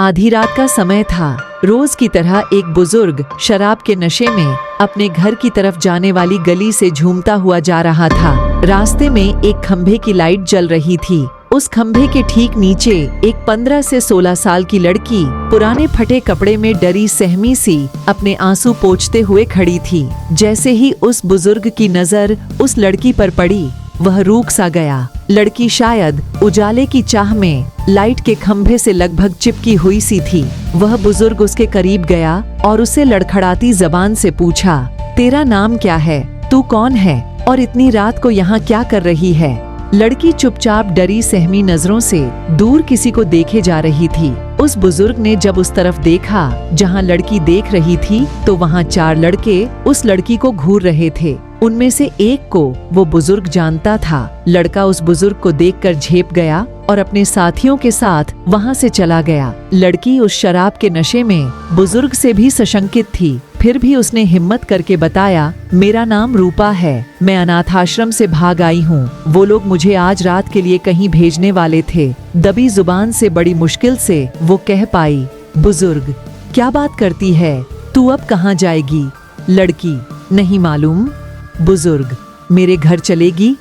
आधी रात का समय था। रोज की तरह एक बुजुर्ग शराब के नशे में अपने घर की तरफ जाने वाली गली से झूमता हुआ जा रहा था। रास्ते में एक खंभे की लाइट जल रही थी। उस खंभे के ठीक नीचे एक 15 से 16 साल की लड़की पुराने फटे कपड़े में डरी सहमी सी अपने आंसू पोंछते हुए खड़ी थी। जैसे ही उस बुजुर्ग की नजर उस लड़की पर पड़ी, वह रूक सा गया। लड़की शायद उजाले की चाह में लाइट के खंभे से लगभग चिपकी हुई सी थी। वह बुजुर्ग उसके करीब गया और उसे लड़खड़ाती जबान से पूछा, तेरा नाम क्या है? तू कौन है और इतनी रात को यहाँ क्या कर रही है? लड़की चुपचाप डरी सहमी नजरों से दूर किसी को देखे जा रही थी। उस बुजुर्ग ने जब उस तरफ देखा जहाँ लड़की देख रही थी, तो वहाँ 4 लड़के उस लड़की को घूर रहे थे। उनमें से एक को वो बुजुर्ग जानता था। लड़का उस बुजुर्ग को देखकर झेप गया और अपने साथियों के साथ वहाँ से चला गया। लड़की उस शराब के नशे में बुजुर्ग से भी सशंकित थी, फिर भी उसने हिम्मत करके बताया, मेरा नाम रूपा है, मैं अनाथ आश्रम से भाग आई हूँ। वो लोग मुझे आज रात के लिए कहीं भेजने वाले थे। दबी जुबान से बड़ी मुश्किल से वो कह पाई, बुजुर्ग क्या बात करती है, तू अब कहाँ जाएगी? लड़की, नहीं मालूम। बुजुर्ग, मेरे घर चलेगी?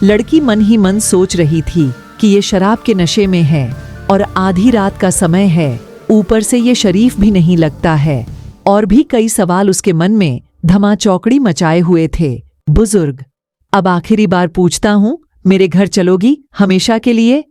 लड़की मन ही मन सोच रही थी कि ये शराब के नशे में है और आधी रात का समय है, ऊपर से ये शरीफ भी नहीं लगता है। और भी कई सवाल उसके मन में धमाचौकड़ी मचाए हुए थे। बुजुर्ग, अब आखिरी बार पूछता हूँ, मेरे घर चलोगी हमेशा के लिए?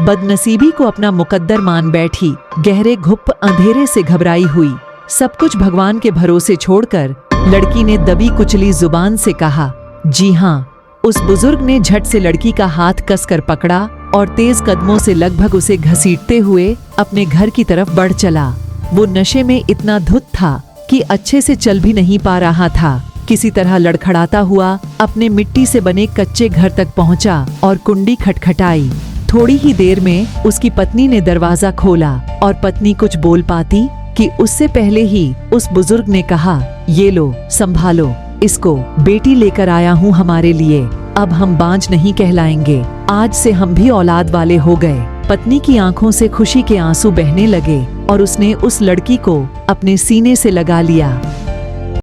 बदनसीबी को अपना मुकद्दर मान बैठी, गहरे घुप अंधेरे से घबराई हुई। सब कुछ भगवान के भरोसे छोड़कर लड़की ने दबी कुचली जुबान से कहा, जी हाँ। उस बुजुर्ग ने झट से लड़की का हाथ कसकर पकड़ा और तेज कदमों से लगभग उसे घसीटते हुए अपने घर की तरफ बढ़ चला। वो नशे में इतना धुत था कि अच्छे से चल भी नहीं पा रहा था। किसी तरह लड़खड़ाता हुआ अपने मिट्टी से बने कच्चे घर तक पहुंचा और कुंडी खटखटाई। थोड़ी ही देर में उसकी पत्नी ने दरवाजा खोला और पत्नी कुछ बोल पाती कि उससे पहले ही उस बुजुर्ग ने कहा, ये लो, संभालो इसको, बेटी लेकर आया हूँ हमारे लिए। अब हम बांझ नहीं कहलाएंगे, आज से हम भी औलाद वाले हो गए। पत्नी की आंखों से खुशी के आंसू बहने लगे और उसने उस लड़की को अपने सीने से लगा लिया।